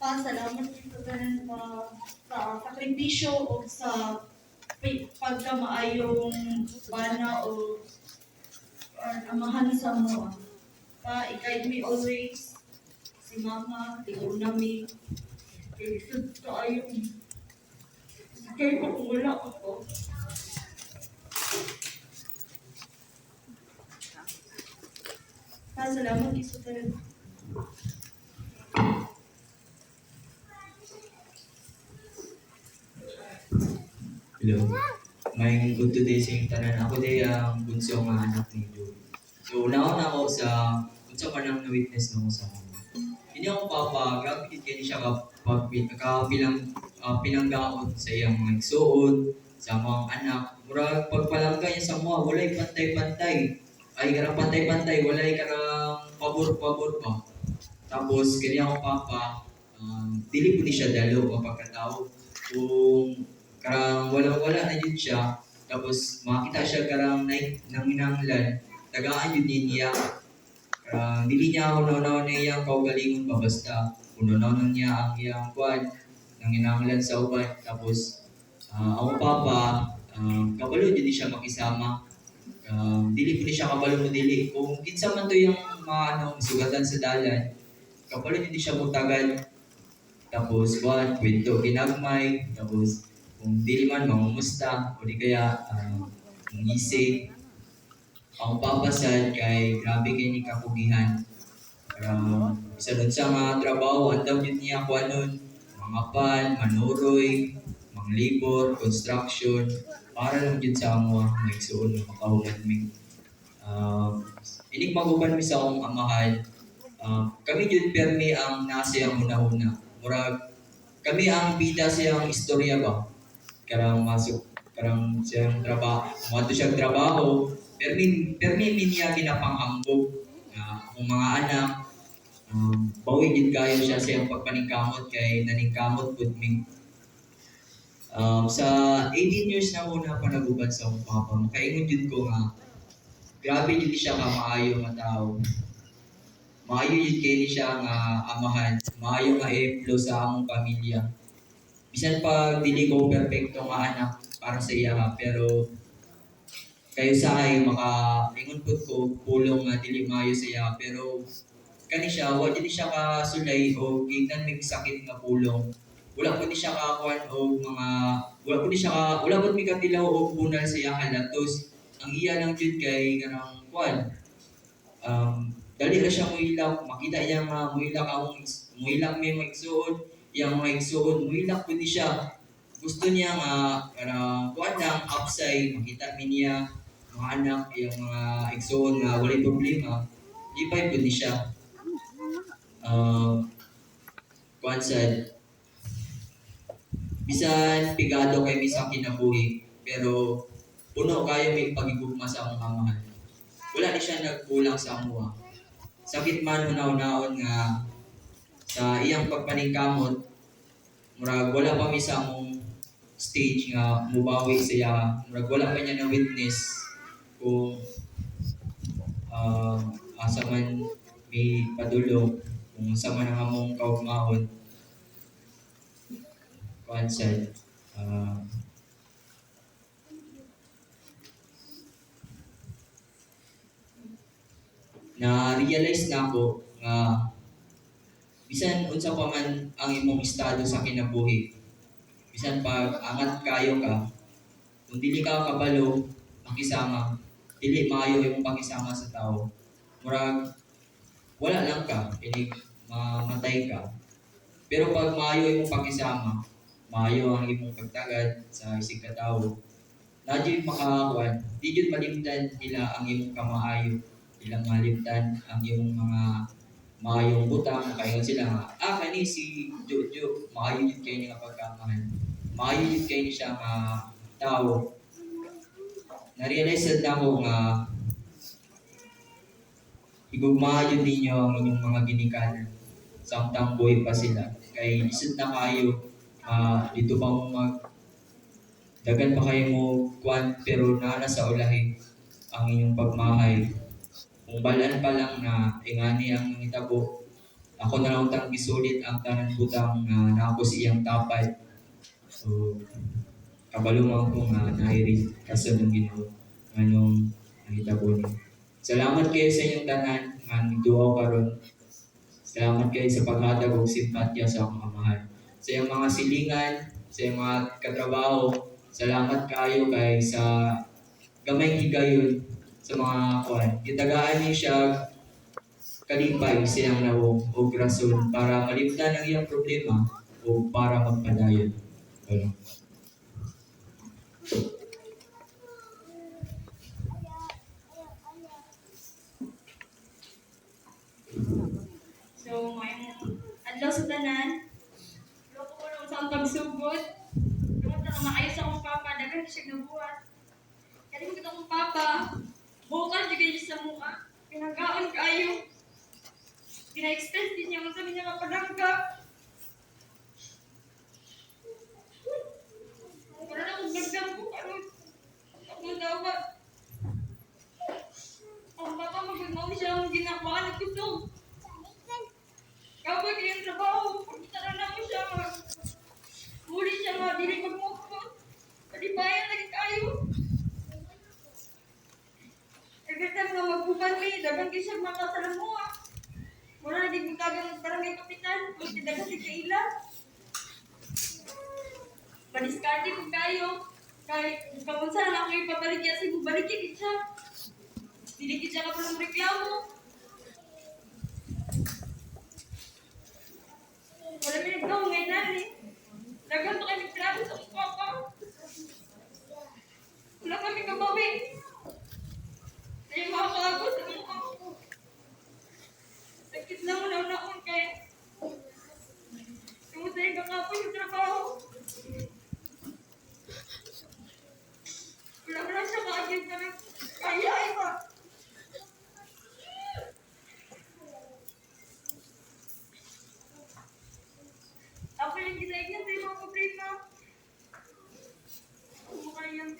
Pasalamat dito ganan pa sa sakripisyo o sa pagkamaayong bana o amahan sa mo. I-guide me always. Si mama, tiguna mi. Kaya isod ka ayong. Kaya kung wala ako. Pasalamat isod talaga. Hello. May good today sa inyong tanan. Ako day ang bunso nga anak ni Joey. So, naon ako sa unsa pa nang na-witness no sa ako. Hindi ako papa, grabe gid kay siya pinanggaon sa iyang mga igsuon, sa mga anak. Murag pagpalangga niya sa mga walay pantay-pantay. Ay karang pantay-pantay, walay karang pabor-pabor pa. Tapos kanya ako papa, dili po ni siya dalo o pagkatao. Kung karang wala-wala na yun siya, tapos makita siya karang nanginanglan, tagaan yun din niya. Karang dili niya ako naunaw na iyang kaugalingon pa basta unaw niya ang iyang kwan, nanginanglan sa uban. Tapos ako papa, kabalo din siya makisama. Dili po ni siya kabalo mo dili. Kung kinsa man to yung mga sugatan sa dalan, kabalo din siya mutagan. Tapos kwan, kwento ginagmay, tapos kung dili man mangumusta o di kaya ngisi ang papasad kay grabe kay ni kapugihan. Isa dun sa mga trabaho, ang daw yun niya kung anon, mga pan, manuroy, manglibor, construction, para lang yun sa amo, magsuon, makahuman mi. Inig maguban mi sa akong amahan, kami yun permi ang nasa yung una-una. Murag, kami ang bida siyang istorya ba? Karang masuk, karang siyang trabaho, mato siyang trabaho, permi niya ginapanghambog na ang mga anak, bawi din kayo siya sa iyang pagpaningkamot kay naningkamot pud mi. Sa 18 years na muna pa naguban sa akong papa, makaingon yun ko nga, grabe din siya ka maayo nga tao. Maayo yun kay siya nga amahan, maayo nga ehemplo sa among pamilya. Bisan pa dili ko perfecto nga anak para sa iya pero kayo sa ay ingon pud ko pulong nga dili maayo sa iya pero kani siya wa dili siya ka sulay o gignan mig sakit nga pulong. Wala pud ni siya ka kuan o mga wala pud mi katilaw og bunal sa iya halatos. Ang iya lang jud kay kanang kuan dali ra siya muilak, makita niya nga muilak may maigsuon, iyang mga igsuon, muilak po siya. Gusto niya nga, kuan lang, upside, makita mi niya, mga anak, iyang mga igsuon nga walay problema, di pa po siya. Kuan sad, bisan pigado kay bisang kinabuhi, pero puno kayo may pagigugma sa among amahan. Wala ni siya nagkulang sa amuha. Sakit man unaw-naon nga sa iyang pagpaningkamot, murag wala pa mi sa among stage nga mubawi siya, murag wala pa niya na witness kung asa man may padulong, kung sa man ang among kaugmahon. Kuan sad, na-realize na ako nga bisan unsa pa man ang imong estado sa kinabuhi, bisan pag angat kayo ka, kung dili ka kabalo makisama, dili maayo imong pakisama sa tao. Murag wala lang ka, inig mamatay ka. Pero pag maayo imong pakisama, maayo ang imong pagtagad sa isig ka tawo, na jud makakuan, di jud malimtan nila ang imong kamaayo, ilang malimtan ang imong mga maayong butang, kaingon sila nga, kani si Jojo, maayo yun kayo nga pagkamahan. Maayo yun kayo siya nga tao. Na-realize na ako nga, igugma yun ninyo ang inyong mga ginikanan. Samtang buhay pa sila. Kay isod na kayo, dito pa mo dagan pa kayo mo kwan, pero naana sa ulahin ang inyong pagmahay. Kung balaan pa lang na ingani ang itabo, ako na lang tang gisulit ang tanan butang na ako siyang tapay. So, kabalo mo ako nga nairin kaso ng Ginoo anong nahitabo ni. Salamat kayo sa inyong tanan nga nagduaw karon. Salamat kayo sa paghatag og simpatya sa akong amahan. Sa iyang mga silingan, sa iyang mga katrabaho, salamat kayo kay sa gamay higayon sa mga kuan. Gitagaan niyo siya kalipay sa iyang nawong o rason para malimtan ang iyang problema o para magpadayon. Wala. So, ngayong adlaw sa tanan, loko ko lang sa pagsugod. Lumunta ka maayos akong papa, dagan siya nabuhat. Kaya mo kita akong papa, bukas juga niya sa mukha. Pinagaon kayo. Pina-express din niya, sabi niya kapadangka. Wala na akong gagdang po, karon. Ako dapat. Ang papa magagawa siya ang ginagawa ng kusog. Kapag yung trabaho, pagkita na mo siya, muli siya mabili magmukha. Palibayan lagi kayo. Every time na magbuban may, dagang kisag makasalamuha. Mula na di butagang barangay kapitan, kung tindagan si Kaila. Padiskarte ko kayo. Kahit kamunsa na ako ipabalik yan, sige balikin siya. Dilikit siya ka pa ng reklamo. Wala may nagdaw ngayon nani. Dagan pa kami plano sa mukha pa. Wala kami kabawi. Ay mga kaagos sa mukha ko. Sakit lang unaw-unaon kaya. Kumusta yung kakapon yung trabaho. Wala siya kaagin ka ng kaya ay pa. Ako yung ginaignan sa mga problema. Kung kayang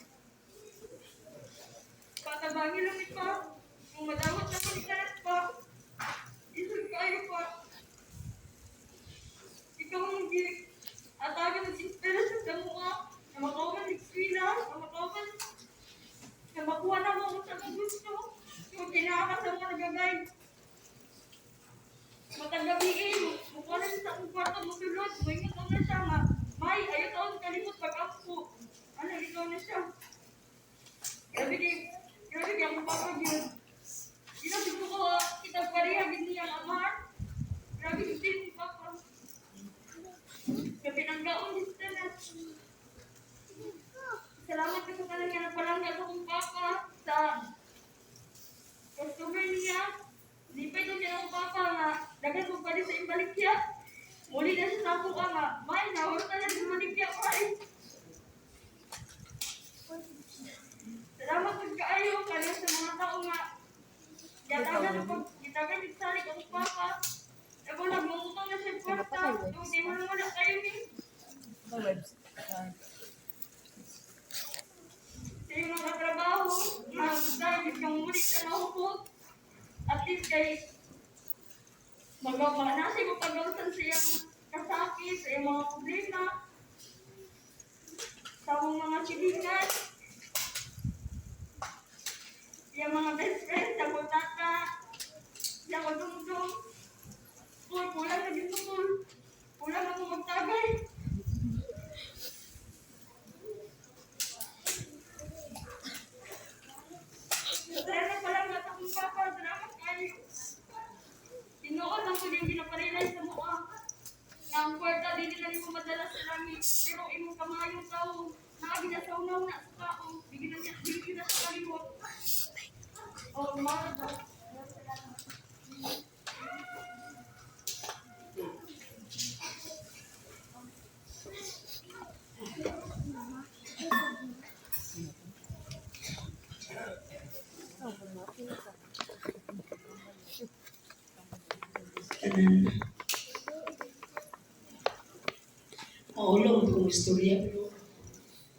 patabangin lang ito. Kung madawat na ko ikalat pa. Isog kayo pa. Ikaw ang atagin ng inspirasyon sa mukha. Na makauman ng eskwela. Na makuha na mo sa mga gusto. Yung kinakakas sa mga nagagay. Matagabiin, mukha na sa akong kwarto mo sulod. Maingat ako na siya nga. May, ayaw taon kalimot pag-apo. Ano, ikaw na siya. Grabe kaya akong papag yun. Sinabi ko ko, kita pareha niya ang amahan. Grabe yung din yung papa. Kaya pinanggaon din sa tanan. Salamat ka sa tanan nga napalangga sa akong papa. Sa customer niya. Di pa ito niya akong papa nga. Dagan mo pa rin sa imbalikya. Muli na siya sa ako ka nga. May, nawala ka na sa imbalikya ko ay. Salamat pag kaayo kaya sa mga tao nga. Gitagan yung salik akong papa. Ako nagmumutang na siya kwarta. Yung di mo naman na kayo ni. Sa yung mga trabaho, dahil kang muli ka mahupot. At least kay magawa na siya mapagawasan siyang kasakit, sa iyong mga problema, sa mga chilikan, yung mga best friend, sa kutata, sa kudumdum, kulang na dito kulang ako magtagay. Salamat pala nga sa akong papa, salamat kayo. Tinuod lang ko din ginaparilay sa mukha. Nga ang kwarta, di nila mo madala sa langit. Pero imong kamayong tao, nakaginasaw-naw na sa tao. Bigyan na sa kalimot. O, mahal ba? Maulong kong istorya pero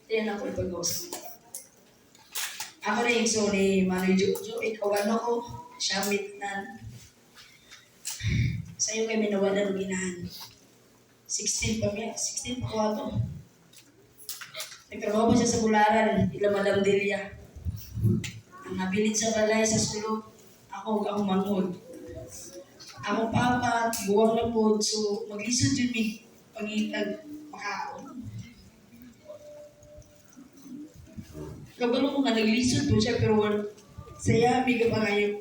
yan ako ipag-usap. Ako na yung sorry, Manoy Jojo, ikaw ano ko, Shamit nan. Sa'yo kay minawalan ng ginahan. 16 pa niya, 16 pa ko ato. Nagtrabaho pa siya sa Bularan, ila Madam Delia. Ang nabilid sa balay sa sulod, ako ang mangod. Ako papa, buwang na po, so maglisod yun may pangitag makaon. Kabalo ko nga naglisod po siya, pero saya, biga pa ngayon.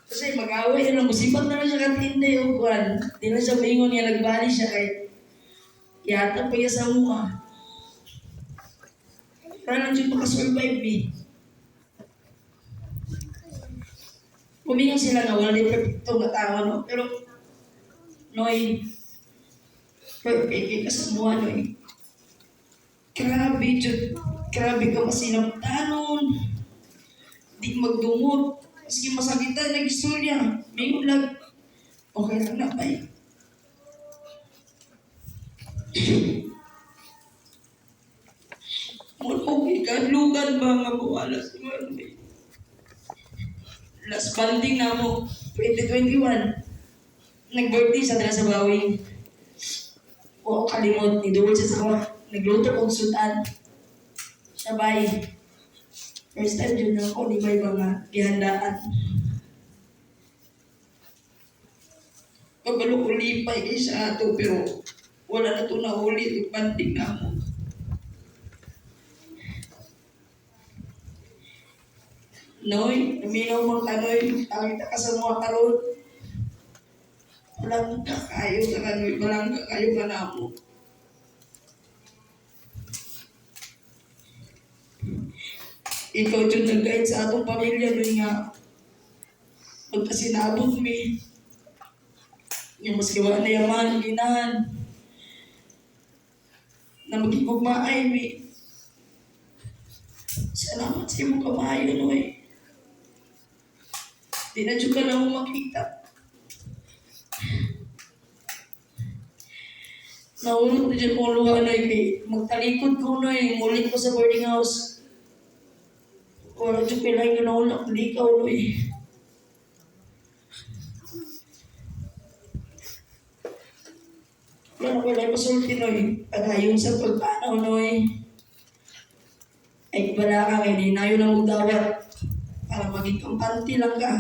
Kasi mag-away na lang, musipat na lang siya kantinday o kuwan. Di na siya maingon niya, nagbali siya kay yata pa niya sa mukha. Kaya lang siya makasurvive eh. Pumingon sila na wala din perfecto na tao, no? Pero, noy, perfect ka sa mukha, noy. Grabe, Jud. Grabe ka masinaptanon. Di magdumot. Maski masakitan, nag-istorya. May ulag. Okay lang na ba eh. Muna ka, lugan ba nga buwala sa mga last banding na mo, 2021. Nag-birthday sa Dala sa Bawing. O kalimot, niduwal siya sa mga. Nagluto kong sutan. Sabay. First time dyan ako, di ba yung mga gihandaan. Pagalo ko lipay kayo sa ato, pero wala na ito na uli, banding na mo. Noy, naminaw mo ka, Noy. Nakita ka sa mga karon. Walang kakayo ka ka, Noy. Walang kakayo ka na mo. Ikaw dyan nag-guide sa atong pamilya, Noy nga. Magpasinabot mi. Yung mas gawa na yaman, ginahan. Na magigugmaay mi. Salamat sa iyong kamayo, Noy. Di na dyan ka na akong makita. Naulog na dyan kong luha, Noy. Magtalikod ko, Noy. Mulit ko sa boarding house. Wala dyan kailangan yung naulog. Hindi ikaw, Noy. Wala na kailangan pasulti, Noy. Padayon sa pagpanaw, Noy. Ay, wala ka. Hindi na yun ang magdawat. Para maging kampante lang ka.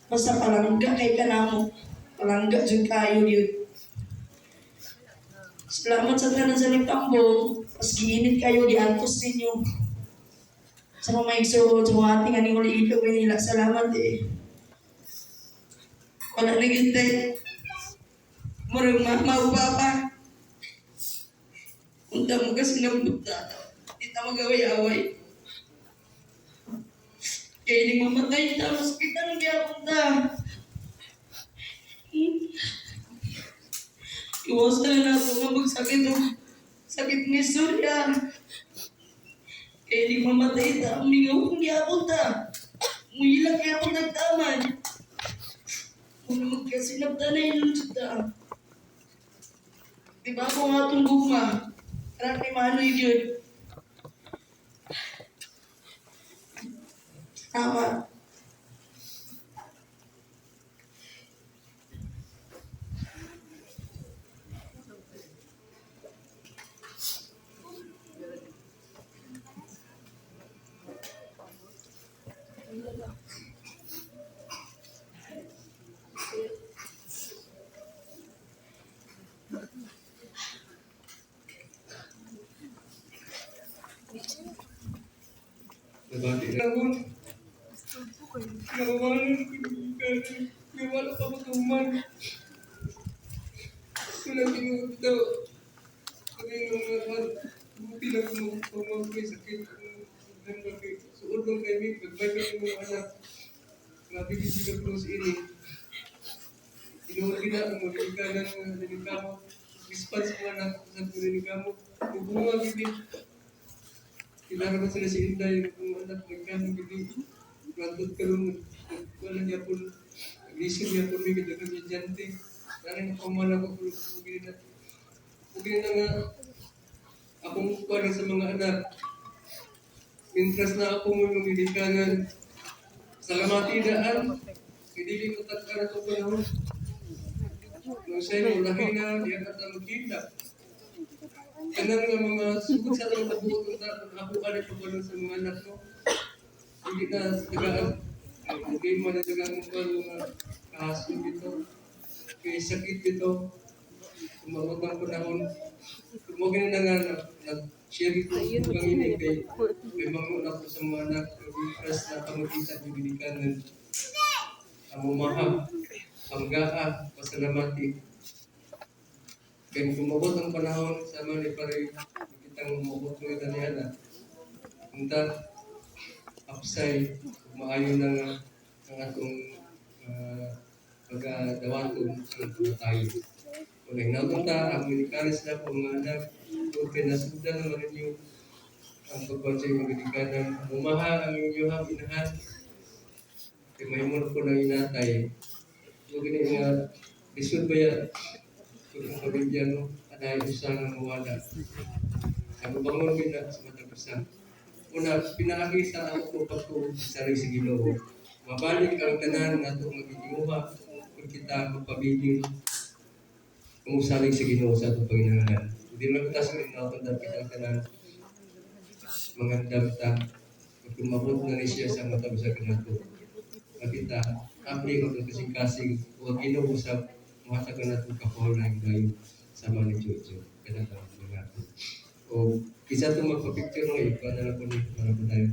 Basta palangga kay ka na mo. Palangga dyan kayo yun. Salamat sa tanan sa nagtambong. Mas giinit kayo, giantos ninyo. Sa mga maigsoon, sa mga ating aning uli ito, nila. Salamat eh. Wala nagintay. Marang maupapa. Unta mo kasi nabot na. Kita magaway-away. Kaya hindi mamatay na, mas kita nang gyapon na. Iwas na na ito nga magsakit o sakit ng istorya. Kaya hindi mamatay na, umingaw kong gyapon na. Muilang gyapon nagtaman. Muna magkasinapta na yun na. Diba ako nga itong guma? Karang ni Manoy yun. Tama. Wala pa matuman. Wala tinutod daw. Kami naman, buti lang tumawag may sakit. Suod lang kayo, pagbagal ng mga anak. Nabigit sila close ini. Inuwa nila ang magigala ng delikamo. Response mo anak sa delikamo. Bubunga gini. Kailangan ba sila si Inday kung anak nagkano gini. Rantot ka lang. Wala niya po. Nag-isip niya po may ganda kami diyante. Narin ako man ako pugin na nga akong para sa mga anak. Mintras na ako mo lumilikanan. Salamati daan. Hindi ko tatara ito panahon. Nung sa'yo, laki na, di ka na magkita. Kanang nga mga sugod sa mga kabuot ng ako ka rin pagkaroon sa mga anak mo. Hindi na tagaan. Hindi mo na tagaan mo mga kahasin dito. Kaya sakit dito. Kumabot ang panahon. Kumagin na nga nag-share ko kung ini kay mga ko sa mga anak. Kasi na kamakita bibilikan ng amumaha, panggaa, pasalamati. Kaya kumabot ang panahon, sama ni pare, kitang umabot ng Italiana. Punta, upside, maayo na nga ang atong pagdawaton ang tayo. Kung nagnautunta, ang minikalis na po mga anak, kung pinasugdan naman ninyo ang pagbansay magigikanan, umaha ang inyong inahan, kaya may muna po ng inatay. So, gini nga, lisod ba yan? Kung ang Kabibyano, anay usang ang mawala. Ang bangon kita sa matapasan. Una, pinaagi sa ako pagko sa rin sa Ginoo. Mabalik ang tanan na itong magigimuha kung kita magpabiling kung usalig sa Ginoo sa itong Panginoon. Hindi lang kita sa kinautan kita ang tanan. Mga damta. Kung mabot na rin siya sa matapasan kanato. Kita, apli ko itong kasing-kasing huwag inuusap matag na itong kahol na yung gayo sa mga Jojo. Kaya na mga o isa itong magpapicture ng iba na lang po ni para po tayo.